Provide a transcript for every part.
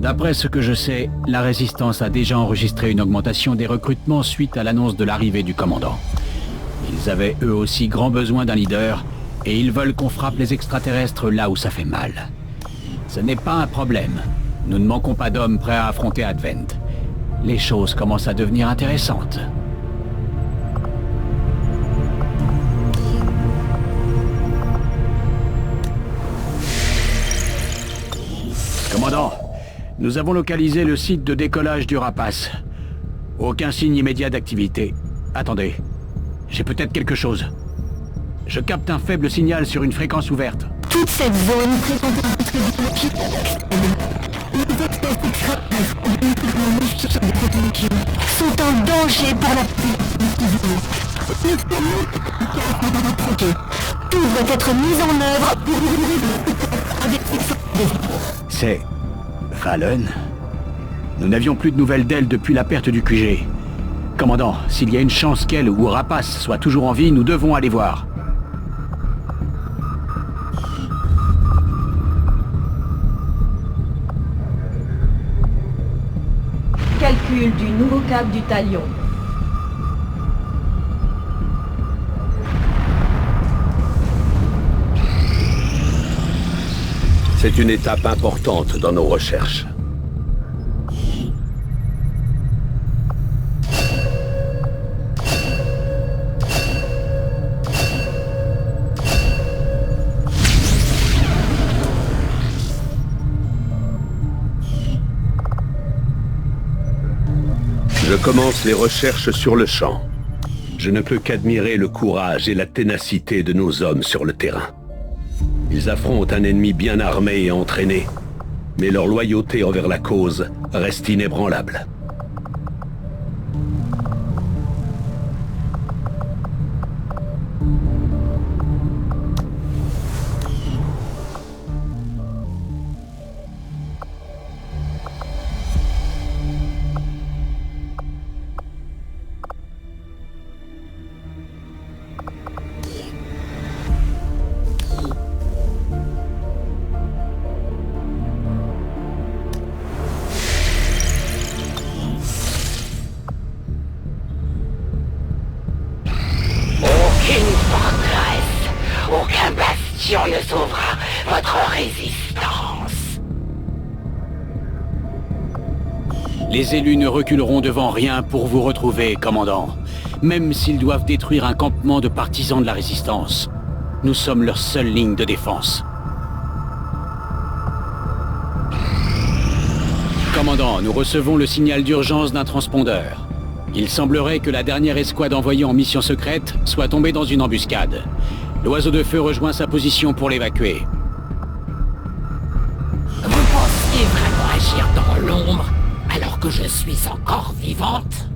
D'après ce que je sais, la Résistance a déjà enregistré une augmentation des recrutements suite à l'annonce de l'arrivée du commandant. Ils avaient eux aussi grand besoin d'un leader, et ils veulent qu'on frappe les extraterrestres là où ça fait mal. Ce n'est pas un problème. Nous ne manquons pas d'hommes prêts à affronter Advent. Les choses commencent à devenir intéressantes. Commandant, nous avons localisé le site de décollage du Rapace. Aucun signe immédiat d'activité. Attendez, j'ai peut-être quelque chose. Je capte un faible signal sur une fréquence ouverte. Toute cette zone présente un risque de pied. Les espèces extraterrestres génétiquement modifiées de cette région sont un danger pour la population. Tout doit être mis en œuvre pour avec C'est... Valen? Nous n'avions plus de nouvelles d'elle depuis la perte du QG. Commandant, s'il y a une chance qu'elle ou Rapace soit toujours en vie, nous devons aller voir. Calcul du nouveau cap du Talion. C'est une étape importante dans nos recherches. Je commence les recherches sur le champ. Je ne peux qu'admirer le courage et la ténacité de nos hommes sur le terrain. Ils affrontent un ennemi bien armé et entraîné, mais leur loyauté envers la cause reste inébranlable. Aucun bastion ne sauvera votre résistance. Les élus ne reculeront devant rien pour vous retrouver, commandant. Même s'ils doivent détruire un campement de partisans de la Résistance. Nous sommes leur seule ligne de défense. Commandant, nous recevons le signal d'urgence d'un transpondeur. Il semblerait que la dernière escouade envoyée en mission secrète soit tombée dans une embuscade. L'oiseau de feu rejoint sa position pour l'évacuer. Vous pensiez vraiment agir dans l'ombre alors que je suis encore vivante ?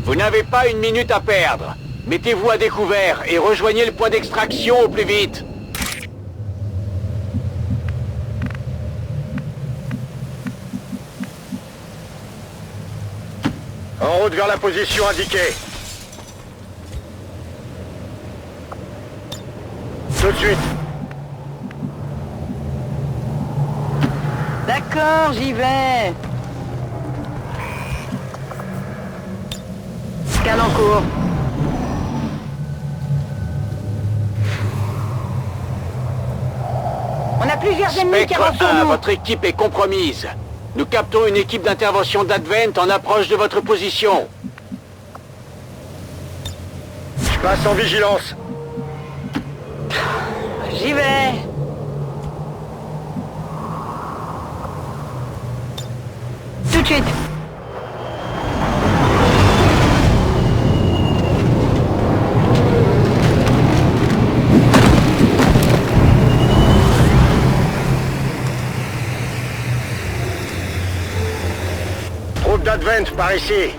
Vous n'avez pas une minute à perdre. Mettez-vous à découvert et rejoignez le point d'extraction au plus vite. En route vers la position indiquée. Tout de suite. D'accord, j'y vais. Scan en cours. On a plusieurs ennemis qui Spectre avancent sur 1, nous. votre équipe est compromise. Nous captons une équipe d'intervention d'Advent en approche de votre position. Je passe en vigilance. J'y vais. Tout de suite. Groupe d'Advent par ici.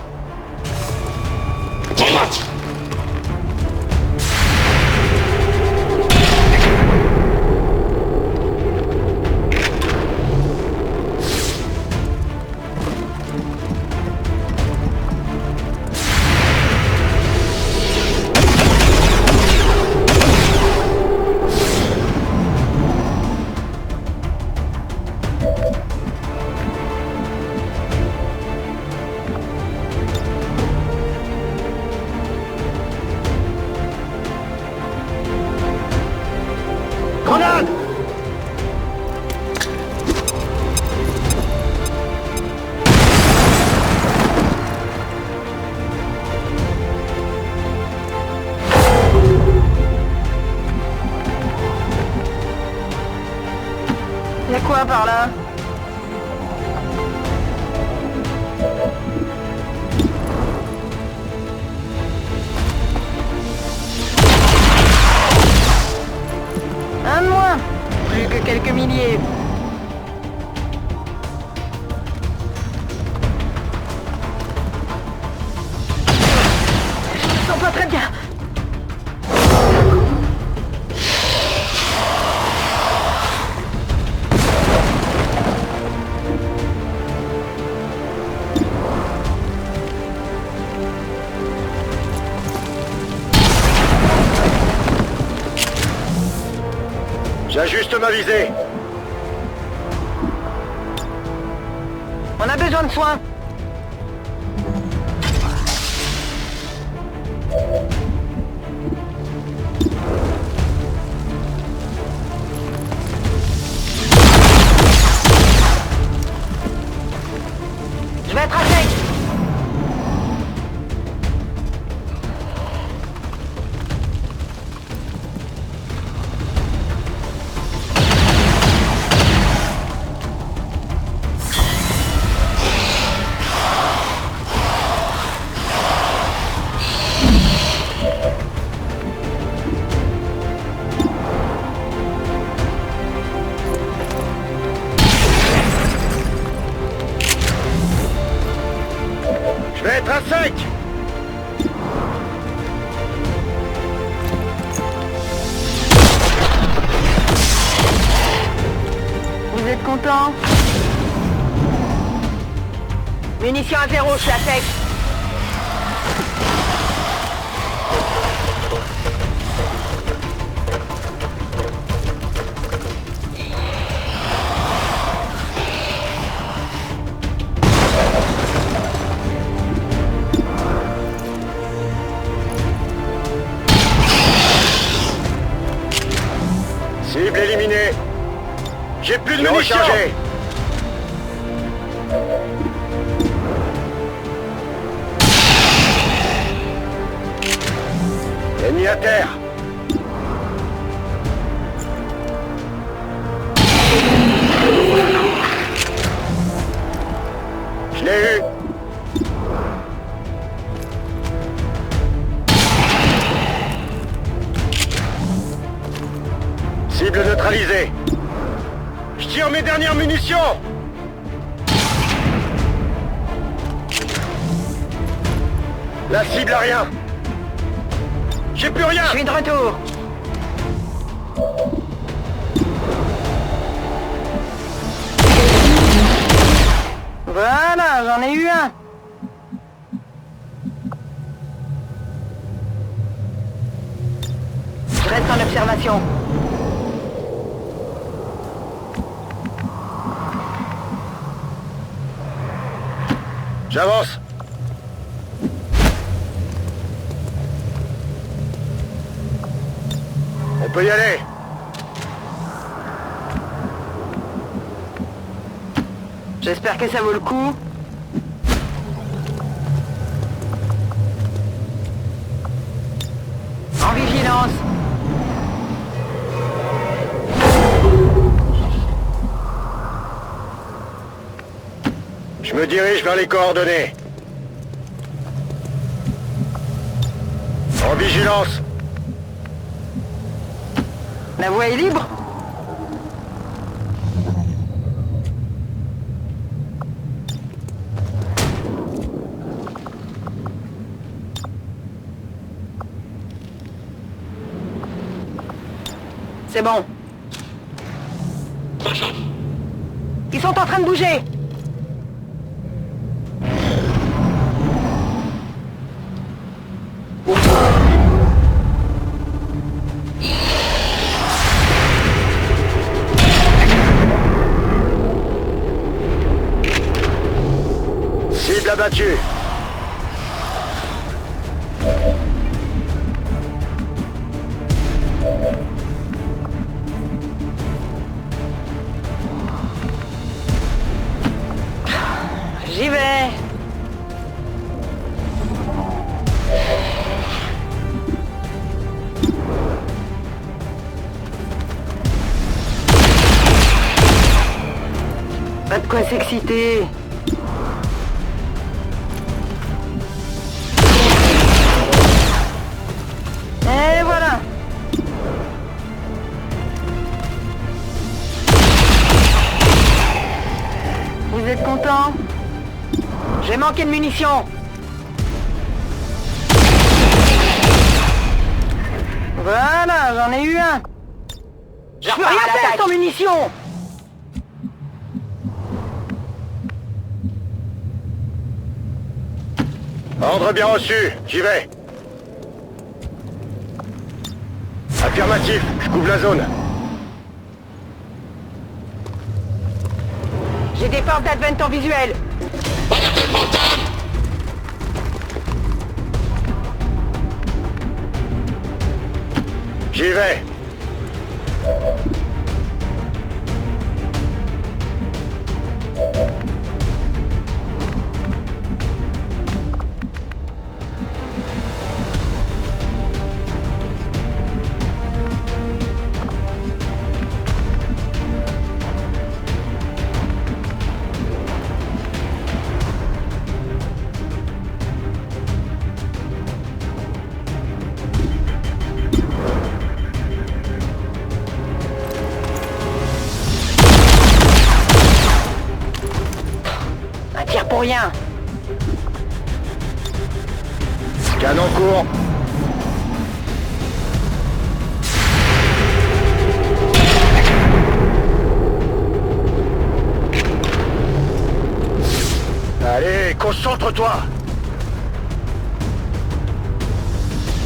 Grenade! Y'a quoi par là? Un de moins. Plus que quelques milliers. Je me sens pas très bien. J'ajuste ma visée. On a besoin de soins. Je vais être à sec. Je vais être à sec. Vous êtes content? Munitions à zéro, je suis à sec. Cible éliminée. J'ai plus de munitions. Rechargé. Ennemi à terre. Je l'ai eu. Cible neutralisée. Je tire mes dernières munitions. La cible a rien. J'ai plus rien. Je suis de retour. Voilà, j'en ai eu un. Je reste en observation. J'avance. On peut y aller. J'espère que ça vaut le coup. En vigilance. Je me dirige vers les coordonnées. En vigilance. La voie est libre. C'est bon. Ils sont en train de bouger. Cible abattue. J'y vais. Pas de quoi s'exciter. Et voilà. Vous êtes content? J'ai manqué de munitions. Voilà, j'en ai eu un. Je peux rien faire sans munitions. Ordre bien reçu, j'y vais. Affirmatif, je couvre la zone. J'ai des forces d'Advent en visuel. J'y vais. Un tir pour rien. Scan en cours. Allez, concentre-toi.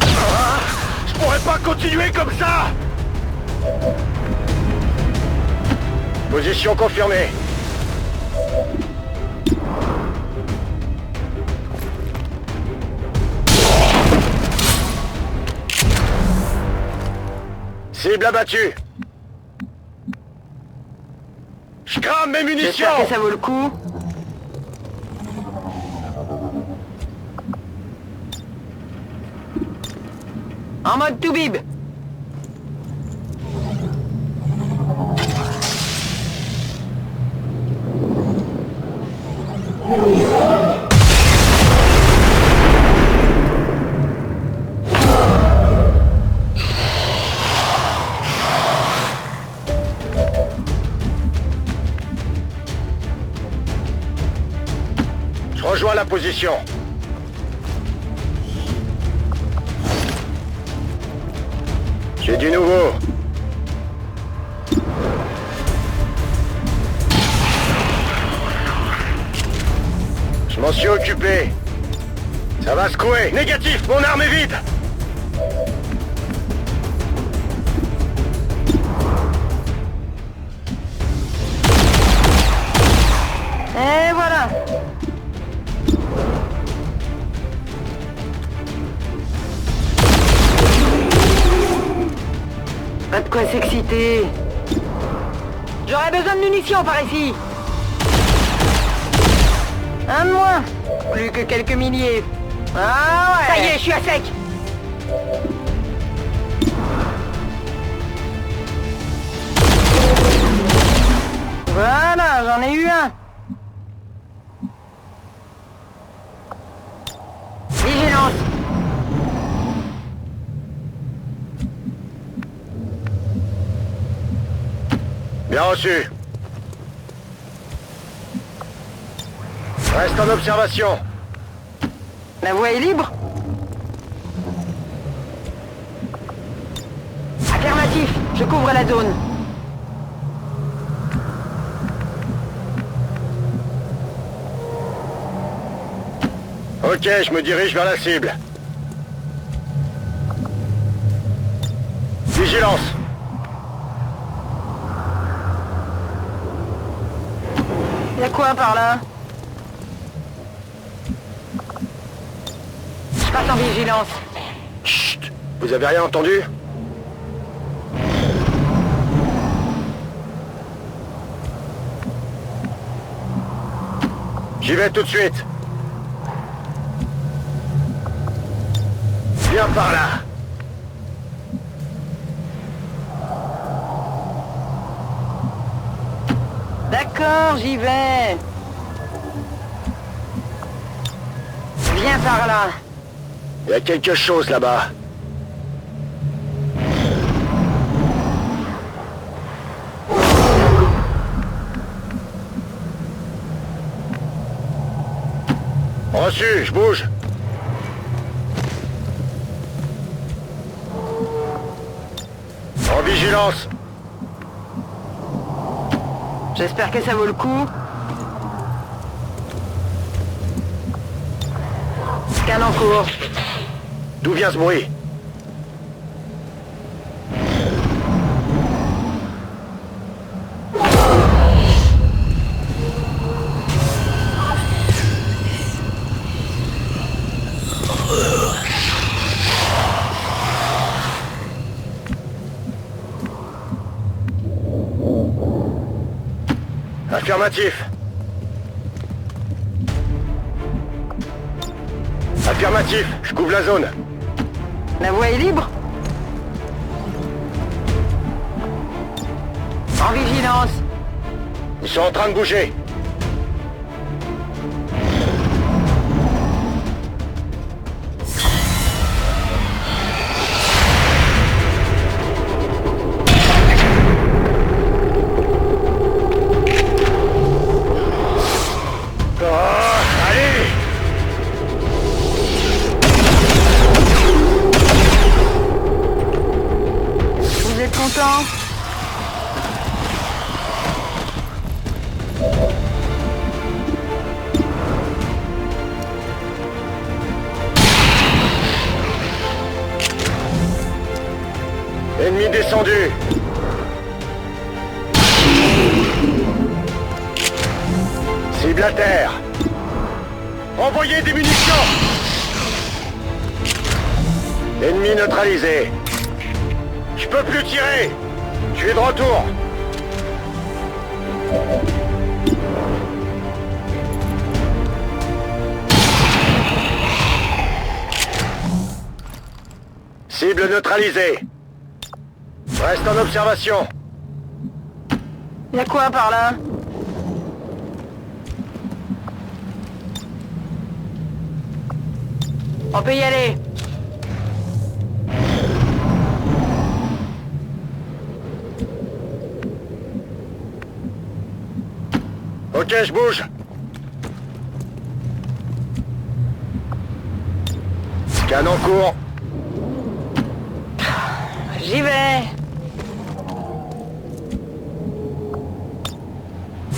Ah, je pourrais pas continuer comme ça. Position confirmée. Cible abattue. Je crame mes munitions. J'espère que ça vaut le coup. En mode Toubib. Je rejoins la position. J'ai du nouveau. Je m'en suis occupé. Ça va secouer. Négatif, mon arme est vide. Et voilà. Pas de quoi s'exciter. J'aurais besoin de munitions par ici. Un de moins. Plus que quelques milliers. Ah ouais. Ça y est, je suis à sec. Voilà, j'en ai eu un. Vigilance. Bien reçu. Reste en observation. La voie est libre. Affirmatif, Je couvre la zone. Ok, je me dirige vers la cible. Vigilance. Y'a quoi par là? Je passe en vigilance. Chut. Vous avez rien entendu? J'y vais tout de suite. Viens par là. D'accord, j'y vais. Viens par là. Il y a quelque chose là-bas. Reçu, je bouge. En vigilance. J'espère que ça vaut le coup. Scan en cours. D'où vient ce bruit? Affirmatif. Affirmatif, je couvre la zone. La voie est libre? En vigilance. Ils sont en train de bouger. Vous êtes content? Ennemi descendu. Cible à terre. Envoyez des munitions. Ennemi neutralisé. Je peux plus tirer. Je suis de retour. Cible neutralisée. Reste en observation. Y'a quoi par là? On peut y aller. Ok, je bouge. Scan en cours. J'y vais.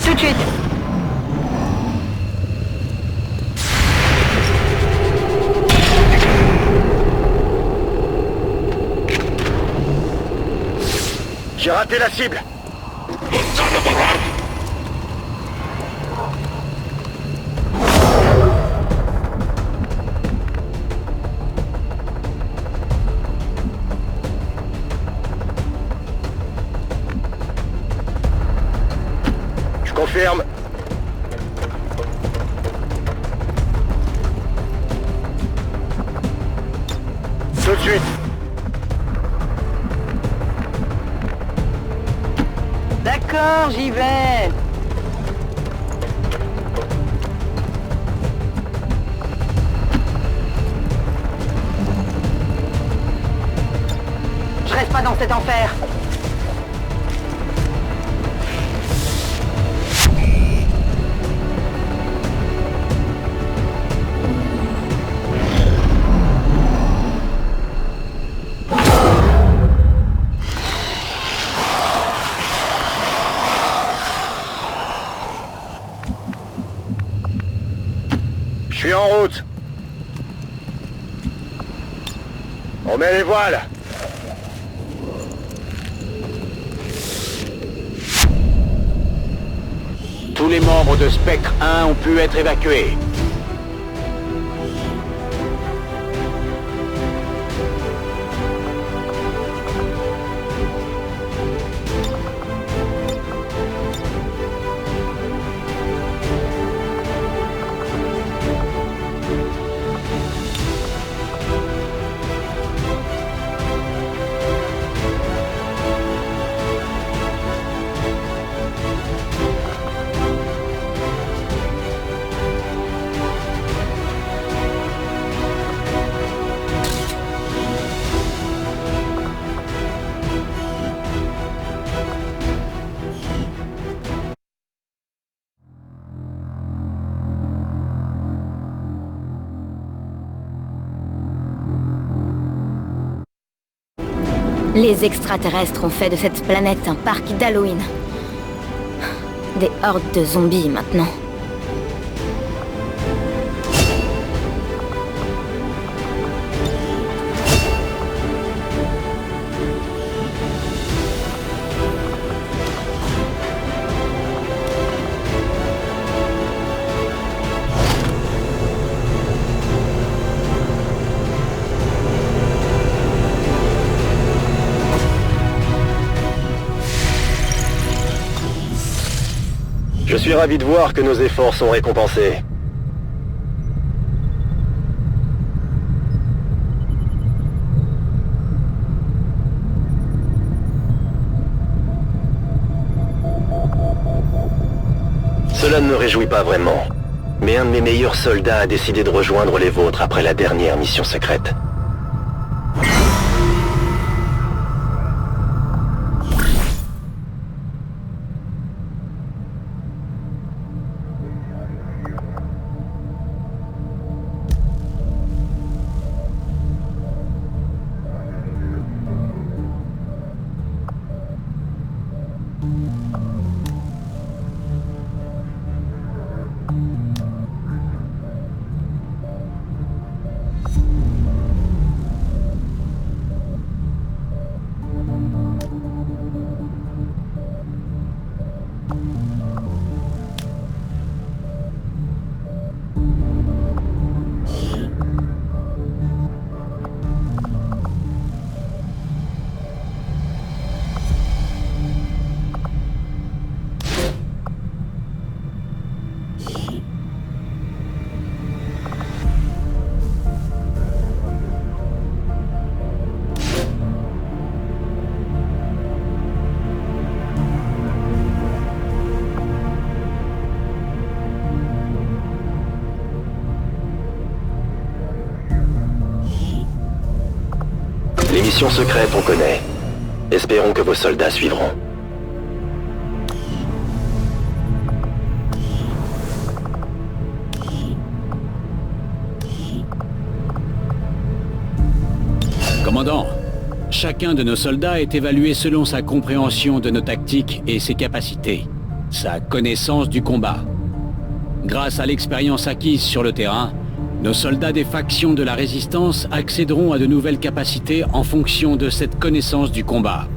Tout de suite. J'ai raté la cible. Je confirme. Tout de suite. D'accord, j'y vais. Je reste pas dans cet enfer. suis en route. On met les voiles. Tous les membres de Spectre 1 ont pu être évacués. Les extraterrestres ont fait de cette planète un parc d'Halloween. Des hordes de zombies maintenant. Je suis ravi de voir que nos efforts sont récompensés. Cela ne me réjouit pas vraiment. Mais un de mes meilleurs soldats a décidé de rejoindre les vôtres après la dernière mission secrète. Les missions secrètes, on connaît. Espérons que vos soldats suivront. Commandant, chacun de nos soldats est évalué selon sa compréhension de nos tactiques et ses capacités, sa connaissance du combat. Grâce à l'expérience acquise sur le terrain, nos soldats des factions de la Résistance accéderont à de nouvelles capacités en fonction de cette connaissance du combat.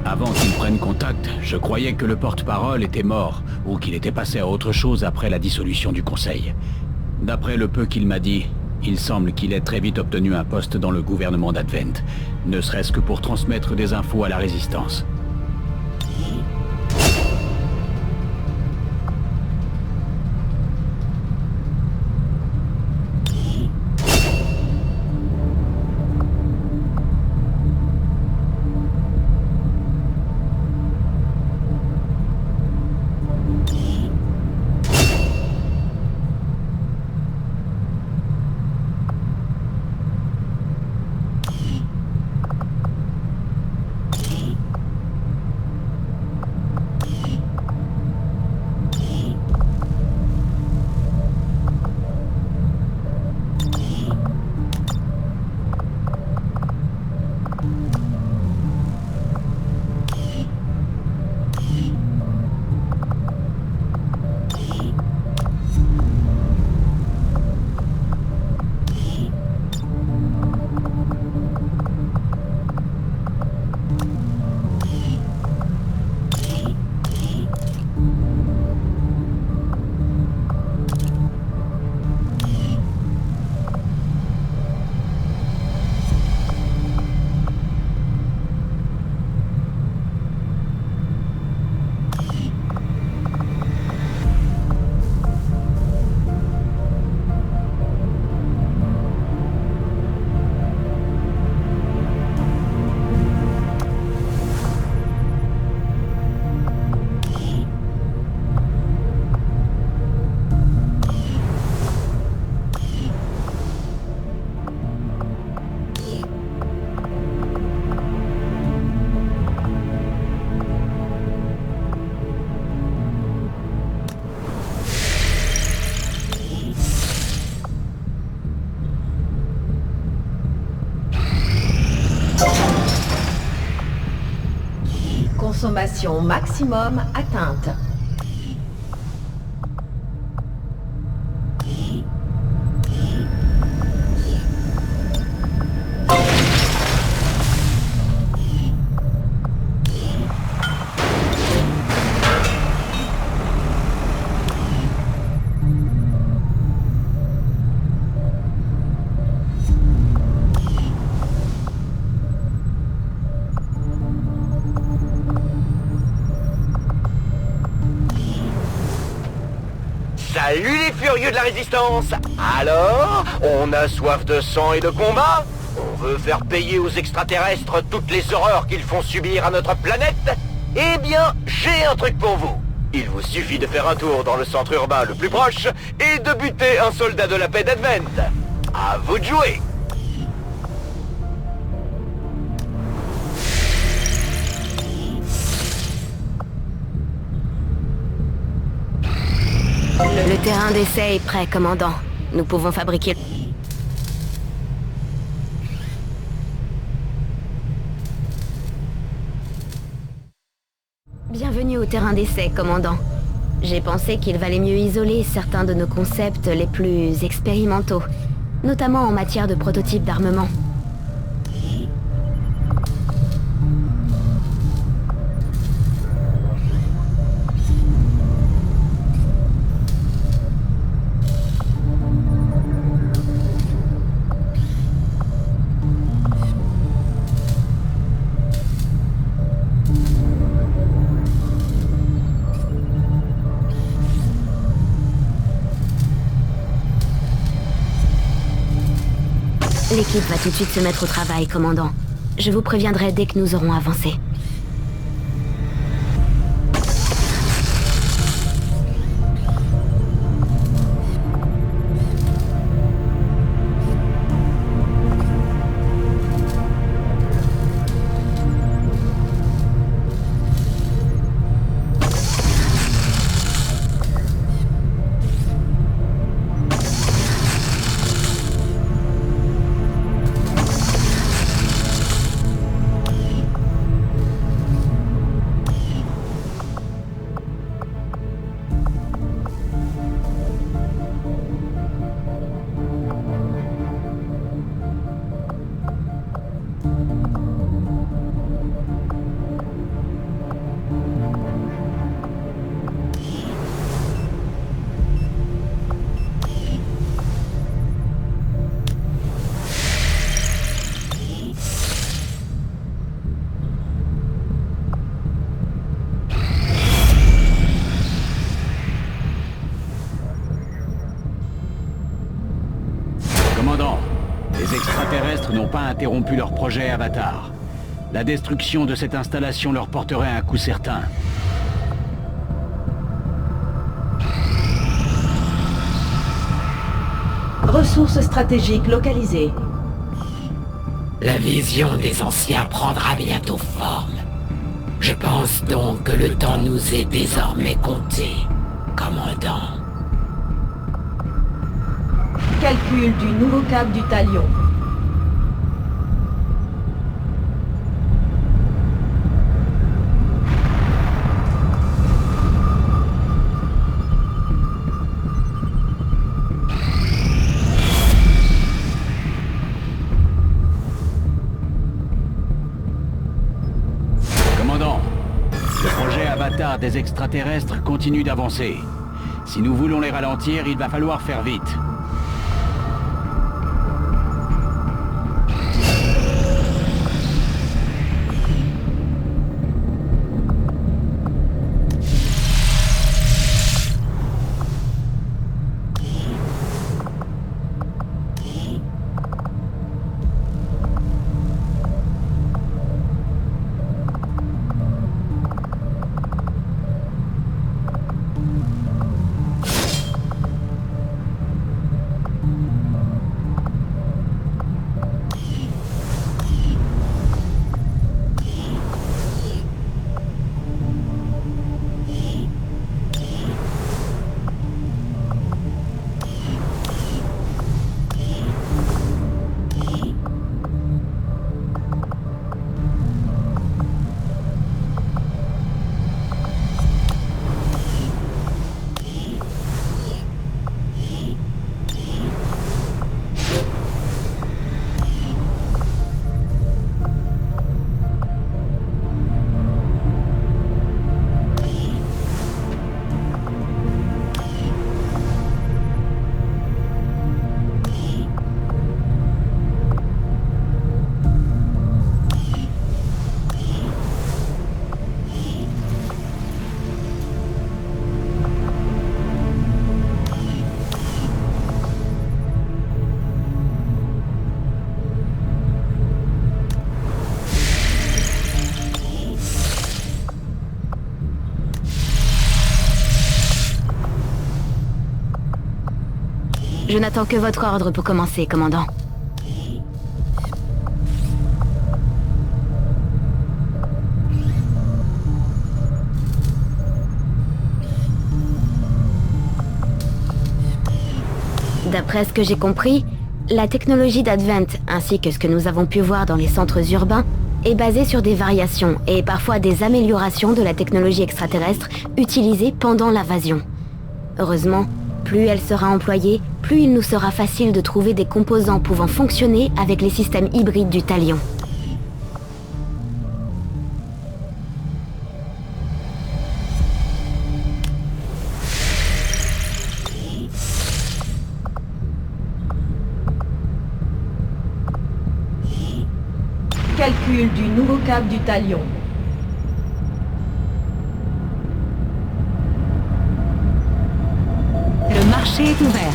Avant qu'ils prennent contact, je croyais que le porte-parole était mort, ou qu'il était passé à autre chose après la dissolution du Conseil. D'après le peu qu'il m'a dit, il semble qu'il ait très vite obtenu un poste dans le gouvernement d'Advent, ne serait-ce que pour transmettre des infos à la Résistance. Consommation maximum atteinte. Salut les furieux de la résistance! Alors, on a soif de sang et de combat? On veut faire payer aux extraterrestres toutes les horreurs qu'ils font subir à notre planète? Eh bien, j'ai un truc pour vous. Il vous suffit de faire un tour dans le centre urbain le plus proche et de buter un soldat de la paix d'Advent. À vous de jouer! Le terrain d'essai est prêt, commandant. Nous pouvons fabriquer... Bienvenue au terrain d'essai, commandant. J'ai pensé qu'il valait mieux isoler certains de nos concepts les plus expérimentaux, notamment en matière de prototypes d'armement. L'équipe va tout de suite se mettre au travail, commandant. Je vous préviendrai dès que nous aurons avancé. Commandant, les extraterrestres n'ont pas interrompu leur projet Avatar. La destruction de cette installation leur porterait un coup certain. Ressources stratégiques localisées. La vision des anciens prendra bientôt forme. Je pense donc que le temps nous est désormais compté, commandant. Calcul du nouveau cap du Talion. Commandant, le projet Avatar des extraterrestres continue d'avancer. Si nous voulons les ralentir, il va falloir faire vite. Je n'attends que votre ordre pour commencer, commandant. D'après ce que j'ai compris, la technologie d'Advent, ainsi que ce que nous avons pu voir dans les centres urbains, est basée sur des variations et parfois des améliorations de la technologie extraterrestre utilisée pendant l'invasion. Heureusement, plus elle sera employée, plus il nous sera facile de trouver des composants pouvant fonctionner avec les systèmes hybrides du Talion. Calcul du nouveau cap du Talion. Le marché est ouvert.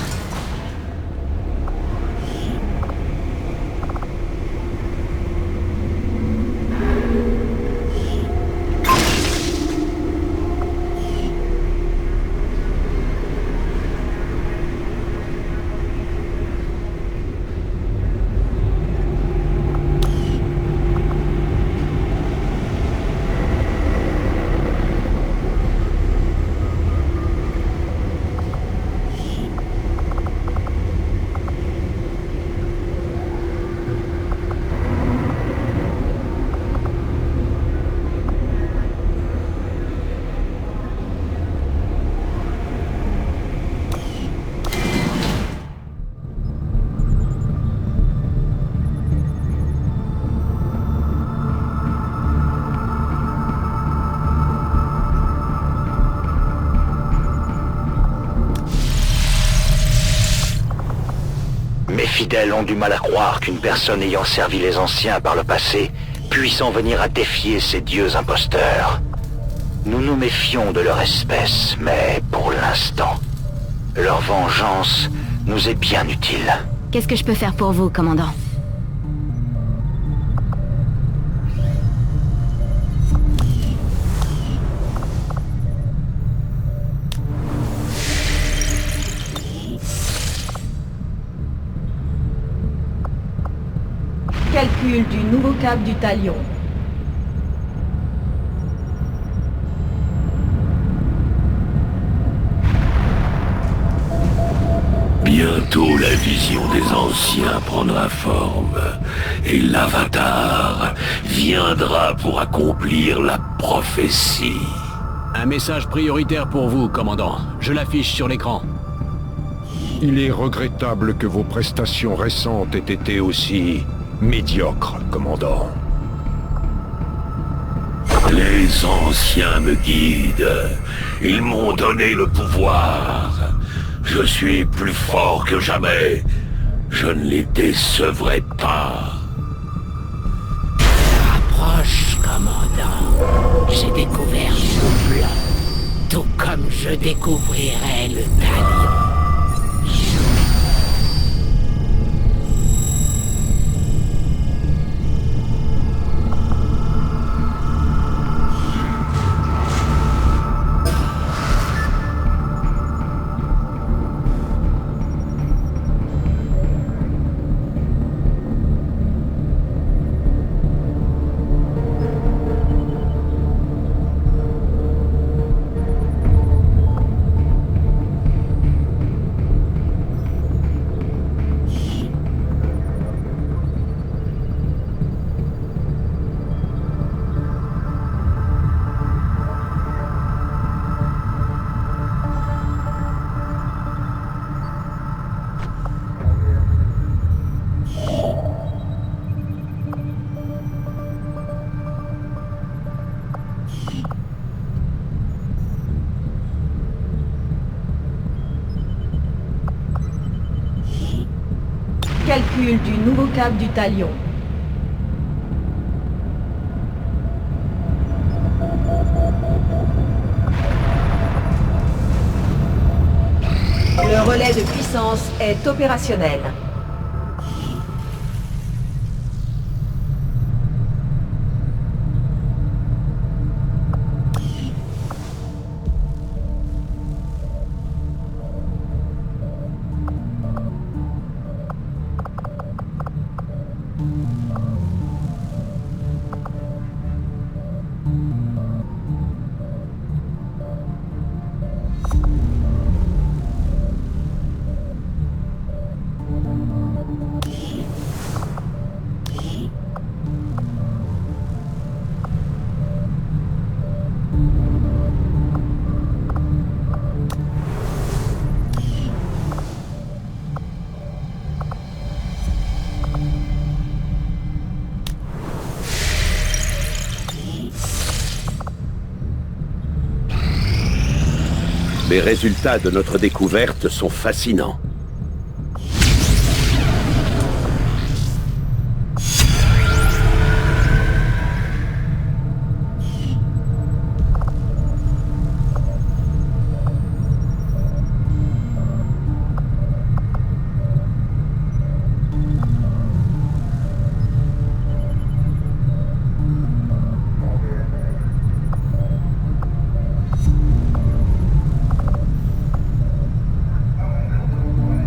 Mes fidèles ont du mal à croire qu'une personne ayant servi les anciens par le passé puisse en venir à défier ces dieux imposteurs. Nous nous méfions de leur espèce, mais pour l'instant, leur vengeance nous est bien utile. Qu'est-ce que je peux faire pour vous, commandant? Calcul du nouveau cap du Talion. Bientôt la vision des anciens prendra forme, et l'Avatar viendra pour accomplir la prophétie. Un message prioritaire pour vous, commandant. Je l'affiche sur l'écran. Il est regrettable que vos prestations récentes aient été aussi médiocres, commandant. Les anciens me guident. Ils m'ont donné le pouvoir. Je suis plus fort que jamais. Je ne les décevrai pas. Approche, commandant. J'ai découvert le blanc, tout comme je découvrirai le Talion. Calcul du nouveau cap du Talion. Le relais de puissance est opérationnel. Les résultats de notre découverte sont fascinants.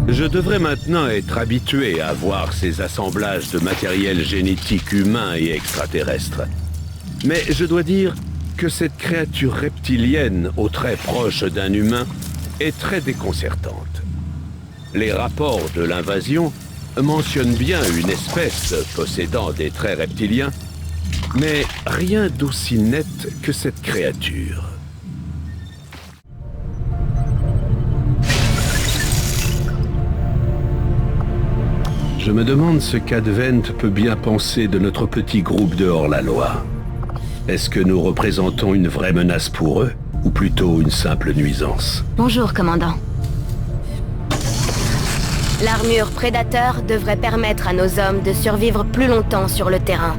Je devrais maintenant être habitué à voir ces assemblages de matériel génétique humain et extraterrestre. Mais je dois dire que cette créature reptilienne, aux traits proches d'un humain, est très déconcertante. Les rapports de l'invasion mentionnent bien une espèce possédant des traits reptiliens, mais rien d'aussi net que cette créature. Je me demande ce qu'Advent peut bien penser de notre petit groupe de hors-la-loi. Est-ce que nous représentons une vraie menace pour eux, ou plutôt une simple nuisance? Bonjour, commandant. L'armure prédateur devrait permettre à nos hommes de survivre plus longtemps sur le terrain.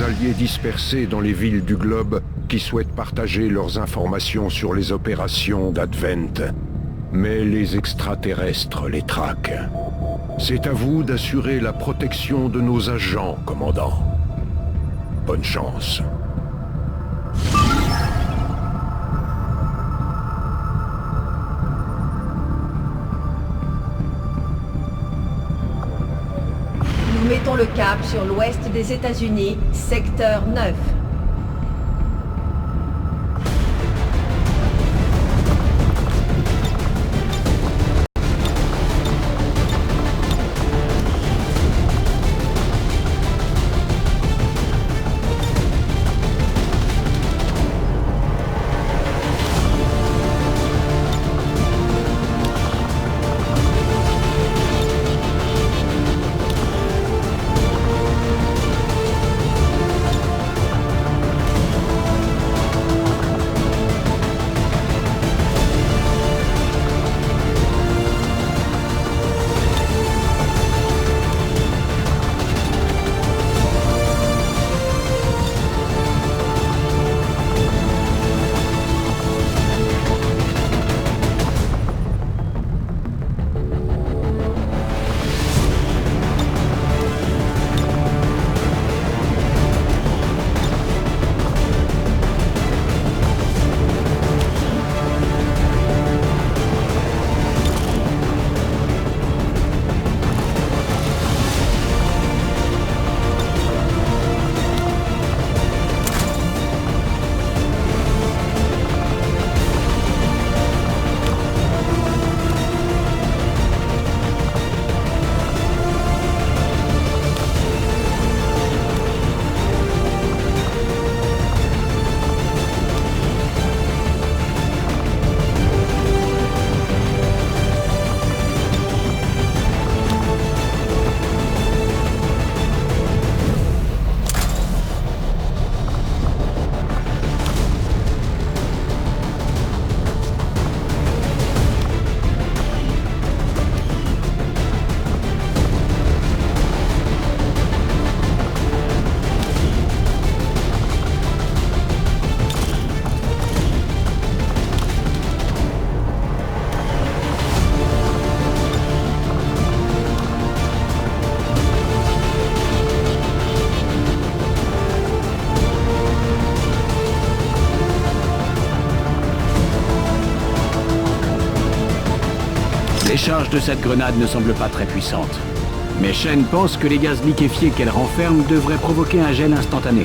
Alliés dispersés dans les villes du globe qui souhaitent partager leurs informations sur les opérations d'Advent. Mais les extraterrestres les traquent. C'est à vous d'assurer la protection de nos agents, commandant. Bonne chance. Nous mettons le cap sur l'ouest des États-Unis, secteur 9. Les charges de cette grenade ne semblent pas très puissantes. Mais Shen pense que les gaz liquéfiés qu'elle renferme devraient provoquer un gel instantané.